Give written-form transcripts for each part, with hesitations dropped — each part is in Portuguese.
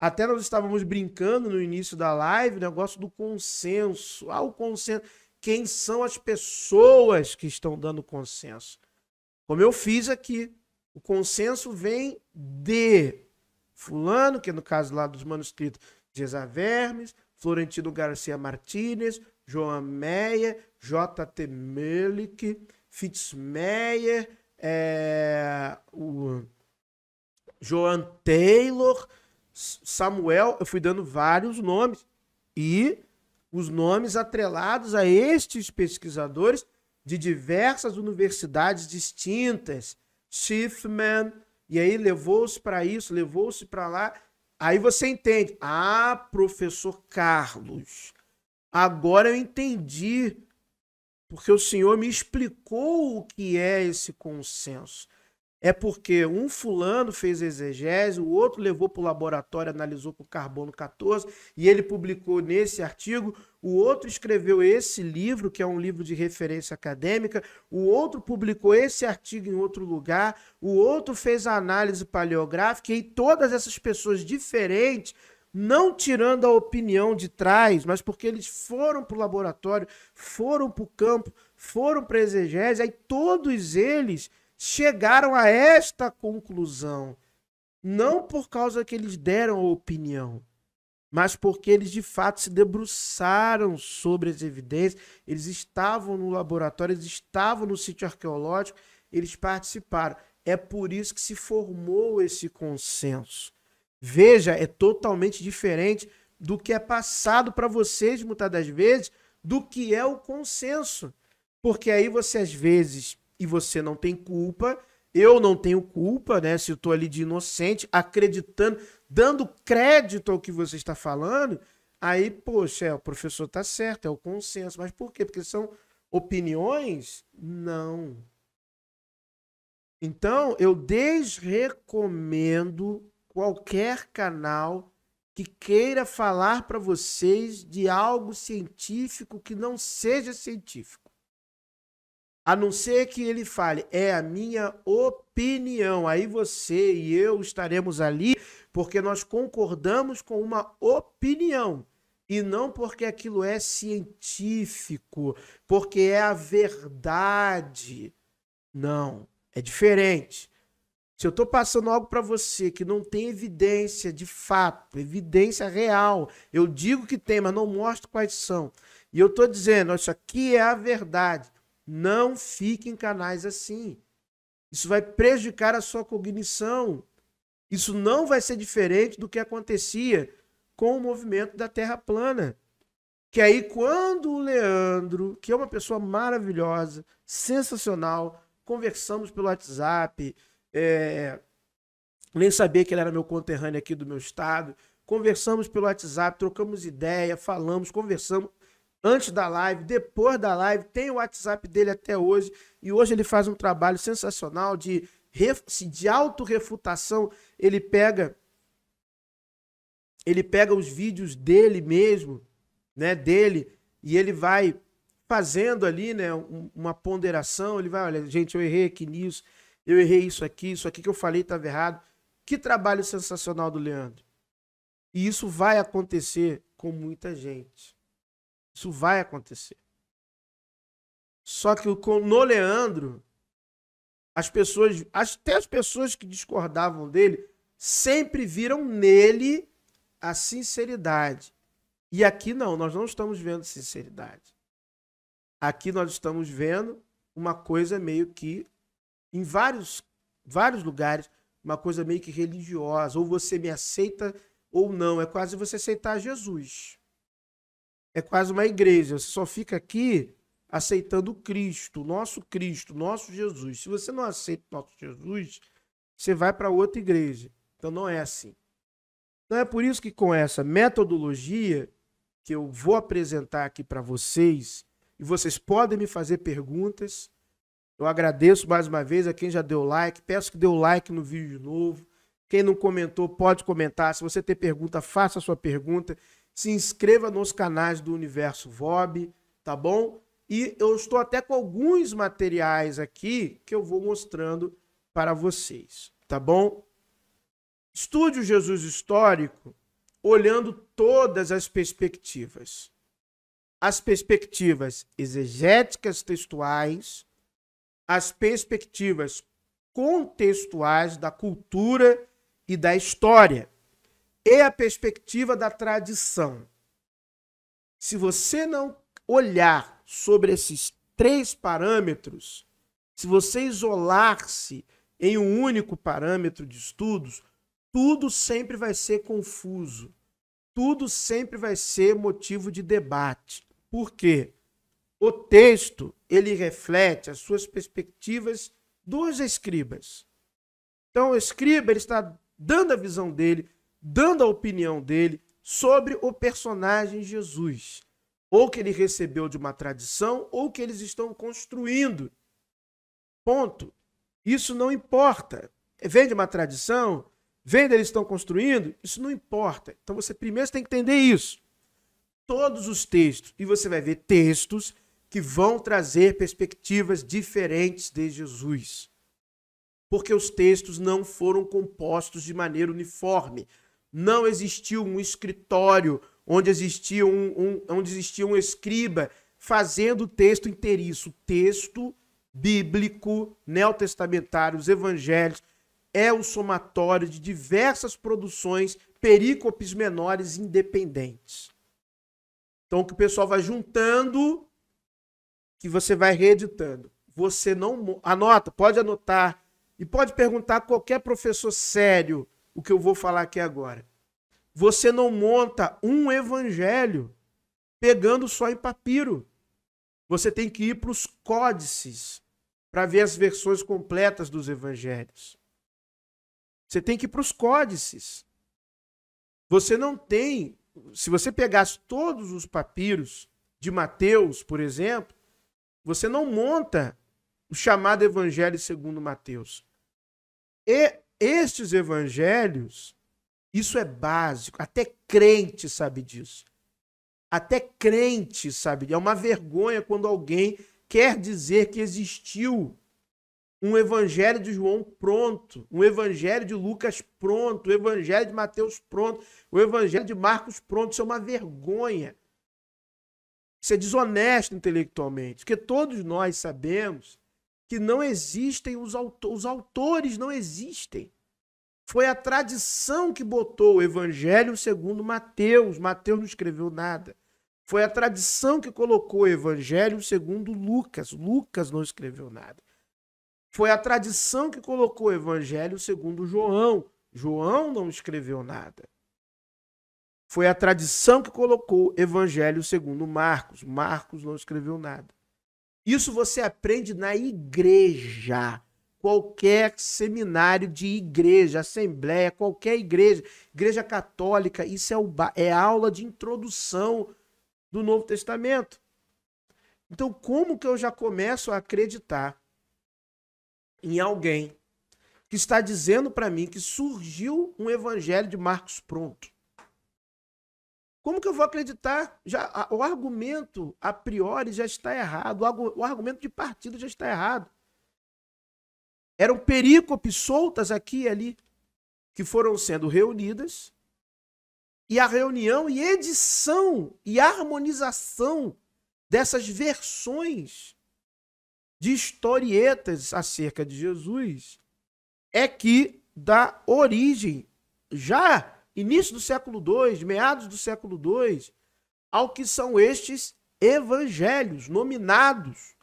Até nós estávamos brincando no início da live, negócio do consenso. O consenso. Quem são as pessoas que estão dando consenso? Como eu fiz aqui. O consenso vem de fulano, que é no caso lá dos manuscritos, Gesa Vermes, Florentino Garcia Martínez, Joan Meyer, J.T. Melik, Fitzmeyer, o Joan Taylor, Samuel, eu fui dando vários nomes. E os nomes atrelados a estes pesquisadores de diversas universidades distintas. Schiffman, e aí levou-se para isso, levou-se para lá. Aí você entende. Ah, professor Carlos, agora eu entendi, porque o senhor me explicou o que é esse consenso. É porque um fulano fez exegese, o outro levou para o laboratório, analisou com carbono 14, e ele publicou nesse artigo, o outro escreveu esse livro, que é um livro de referência acadêmica, o outro publicou esse artigo em outro lugar, o outro fez a análise paleográfica, e todas essas pessoas diferentes, não tirando a opinião de trás, mas porque eles foram para o laboratório, foram para o campo, foram para a exegese, aí todos eles chegaram a esta conclusão, não por causa que eles deram a opinião, mas porque eles de fato se debruçaram sobre as evidências, eles estavam no laboratório, eles estavam no sítio arqueológico, eles participaram. É por isso que se formou esse consenso. Veja, é totalmente diferente do que é passado para vocês, muitas das vezes, do que é o consenso. Porque aí você, às vezes, e você não tem culpa, eu não tenho culpa, né? Se eu estou ali de inocente, acreditando, dando crédito ao que você está falando, aí, poxa, o professor está certo, é o consenso. Mas por quê? Porque são opiniões? Não. Então, eu desrecomendo qualquer canal que queira falar para vocês de algo científico que não seja científico. A não ser que ele fale, é a minha opinião. Aí você e eu estaremos ali porque nós concordamos com uma opinião. E não porque aquilo é científico, porque é a verdade. Não, é diferente. Se eu estou passando algo para você que não tem evidência de fato, evidência real, eu digo que tem, mas não mostro quais são. E eu estou dizendo, isso aqui é a verdade. Não fique em canais assim. Isso vai prejudicar a sua cognição. Isso não vai ser diferente do que acontecia com o movimento da Terra plana. Que aí, quando o Leandro, que é uma pessoa maravilhosa, sensacional, conversamos pelo WhatsApp, nem sabia que ele era meu conterrâneo aqui do meu estado, conversamos pelo WhatsApp, trocamos ideia, falamos, conversamos antes da live, depois da live, tem o WhatsApp dele até hoje, e hoje ele faz um trabalho sensacional de autorrefutação. Ele pega os vídeos dele mesmo, né, dele, e ele vai fazendo ali, né, uma ponderação. Ele vai, olha, gente, eu errei aqui nisso, eu errei isso aqui que eu falei estava errado. Que trabalho sensacional do Leandro. E isso vai acontecer com muita gente. Isso vai acontecer. Só que no Leandro, as pessoas, até as pessoas que discordavam dele, sempre viram nele a sinceridade. E aqui não, nós não estamos vendo sinceridade. Aqui nós estamos vendo uma coisa meio que, em vários lugares, uma coisa meio que religiosa. Ou você me aceita ou não. É quase você aceitar Jesus. É quase uma igreja. Você só fica aqui aceitando Cristo, nosso Jesus. Se você não aceita o nosso Jesus, você vai para outra igreja. Então não é assim. Então é por isso que com essa metodologia que eu vou apresentar aqui para vocês, e vocês podem me fazer perguntas. Eu agradeço mais uma vez a quem já deu like, peço que dê o like no vídeo de novo. Quem não comentou, pode comentar. Se você tem pergunta, faça a sua pergunta. Se inscreva nos canais do Universo VOB, tá bom? E eu estou até com alguns materiais aqui que eu vou mostrando para vocês, tá bom? Estude o Jesus Histórico olhando todas as perspectivas. As perspectivas exegéticas textuais, as perspectivas contextuais da cultura e da história, e a perspectiva da tradição. Se você não olhar sobre esses 3 parâmetros, se você isolar-se em um único parâmetro de estudos, tudo sempre vai ser confuso. Tudo sempre vai ser motivo de debate. Por quê? O texto, ele reflete as suas perspectivas dos escribas. Então, o escriba, ele está dando a visão dele, dando a opinião dele sobre o personagem Jesus. Ou que ele recebeu de uma tradição, ou que eles estão construindo. Ponto. Isso não importa. Vem de uma tradição, vem eles estão construindo, isso não importa. Então você primeiro tem que entender isso. Todos os textos, e você vai ver textos que vão trazer perspectivas diferentes de Jesus. Porque os textos não foram compostos de maneira uniforme. Não existiu um escritório onde existia um escriba fazendo o texto inteiriço. O texto bíblico, neotestamentário, os evangelhos, é o somatório de diversas produções perícopes menores independentes. Então, o que o pessoal vai juntando, que você vai reeditando. Você não anota, pode anotar, e pode perguntar a qualquer professor sério o que eu vou falar aqui agora. Você não monta um evangelho pegando só em papiro. Você tem que ir para os códices para ver as versões completas dos evangelhos. Você tem que ir para os códices. Você não tem... Se você pegasse todos os papiros de Mateus, por exemplo, você não monta o chamado Evangelho segundo Mateus. E estes evangelhos, isso é básico, até crente sabe disso. Até crente sabe disso. É uma vergonha quando alguém quer dizer que existiu um evangelho de João pronto, um evangelho de Lucas pronto, o evangelho de Mateus pronto, o evangelho de Marcos pronto. Isso é uma vergonha. Isso é desonesto intelectualmente, porque todos nós sabemos que não existem os autores não existem. Foi a tradição que botou o evangelho segundo Mateus. Mateus não escreveu nada. Foi a tradição que colocou o evangelho segundo Lucas. Lucas não escreveu nada. Foi a tradição que colocou o evangelho segundo João. João não escreveu nada. Foi a tradição que colocou o evangelho segundo Marcos. Marcos não escreveu nada. Isso você aprende na igreja. Qualquer seminário de igreja, assembleia, qualquer igreja, igreja católica, isso é aula de introdução do Novo Testamento. Então, como que eu já começo a acreditar em alguém que está dizendo para mim que surgiu um evangelho de Marcos pronto? Como que eu vou acreditar? O argumento a priori já está errado, o argumento de partida já está errado. Eram perícopes soltas aqui e ali, que foram sendo reunidas, e a reunião e edição e harmonização dessas versões de historietas acerca de Jesus é que dá origem, já início do século II, meados do século II, ao que são estes evangelhos nominados.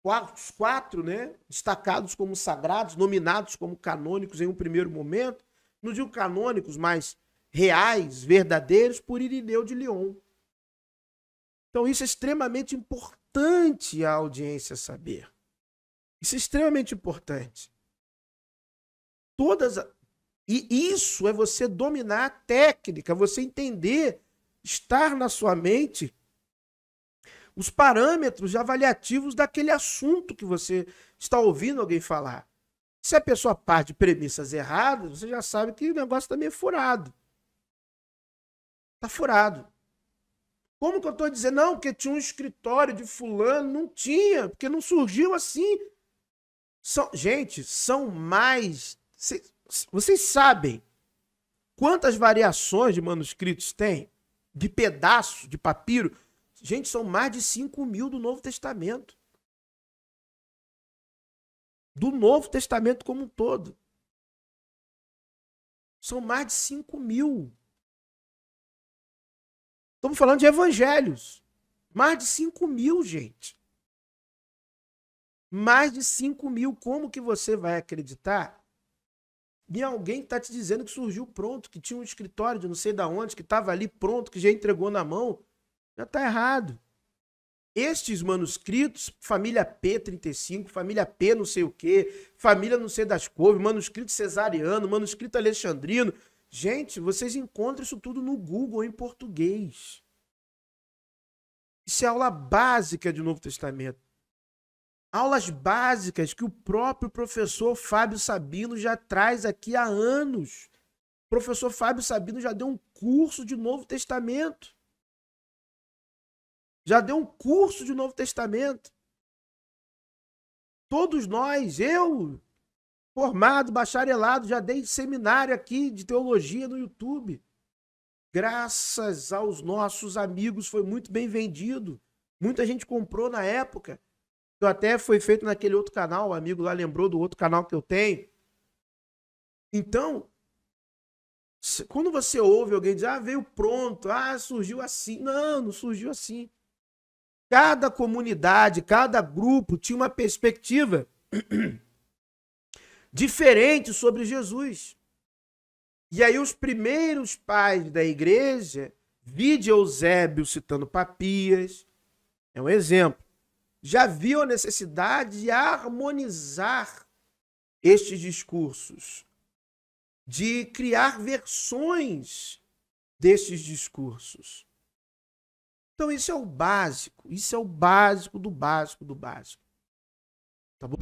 Os 4, né, destacados como sagrados, nominados como canônicos em um primeiro momento, não digo canônicos, mas reais, verdadeiros, por Irineu de Lyon. Então isso é extremamente importante a audiência saber. Isso é extremamente importante. E isso é você dominar a técnica, você entender, estar na sua mente os parâmetros avaliativos daquele assunto que você está ouvindo alguém falar. Se a pessoa parte de premissas erradas, você já sabe que o negócio está meio furado. Está furado. Como que eu estou dizendo? Não, porque tinha um escritório de fulano. Não tinha, porque não surgiu assim. Gente, são mais... Vocês sabem Quantas variações de manuscritos tem? De pedaço, de papiro? Gente, são mais de 5.000 do Novo Testamento. Do Novo Testamento como um todo. São mais de 5.000. Estamos falando de evangelhos. Mais de 5.000, gente. Mais de 5.000. Como que você vai acreditar em alguém que está te dizendo que surgiu pronto, que tinha um escritório de não sei de onde, que estava ali pronto, que já entregou na mão? Já está errado. Estes manuscritos, família P35, família P não sei o quê, família não sei das cores, manuscrito cesariano, manuscrito alexandrino. Gente, vocês encontram isso tudo no Google em português. Isso é aula básica de Novo Testamento. Aulas básicas que o próprio professor Fábio Sabino já traz aqui há anos. O professor Fábio Sabino já deu um curso de Novo Testamento. Já deu um curso de Novo Testamento. Todos nós, eu, formado, bacharelado, já dei seminário aqui de teologia no YouTube. Graças aos nossos amigos, foi muito bem vendido. Muita gente comprou na época. Até foi feito naquele outro canal, o amigo lá lembrou do outro canal que eu tenho. Então, quando você ouve alguém dizer, veio pronto, surgiu assim. Não, não surgiu assim. Cada comunidade, cada grupo tinha uma perspectiva diferente sobre Jesus. E aí os primeiros pais da igreja, vide Eusébio citando Papias, é um exemplo, já viu a necessidade de harmonizar estes discursos, de criar versões destes discursos. Então isso é o básico do básico do básico. Tá bom?